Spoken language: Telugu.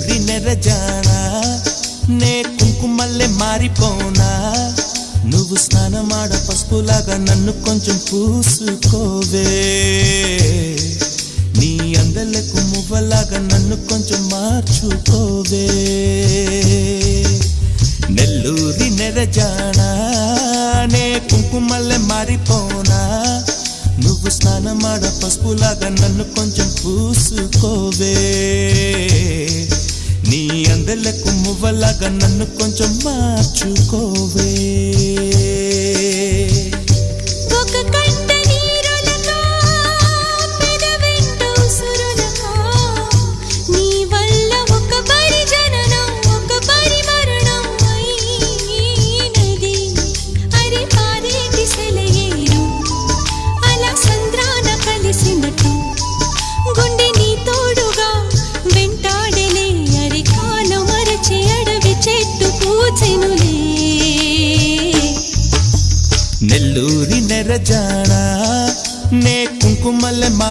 నెల్లూరి నెరజానా నే కుంకుమల్లె మారిపోనా నువ్వు స్నానమాడ పసుపులాగా నన్ను కొంచెం పూసుకోవే నీ అందలకు మువ్వలాగా నన్ను కొంచెం మార్చుకోవే నెల్లూరి నెరజానా నే కుంకుమల్లె మారిపోనా నువ్వు స్నానమాడ పసుపులాగా నన్ను కొంచెం పూసుకోవే నీ అందలకు మువ్వలాగా నన్ను కొంచెం మార్చుకోవే నెల్లూరి నెరజానా నే కుంకుమల్లె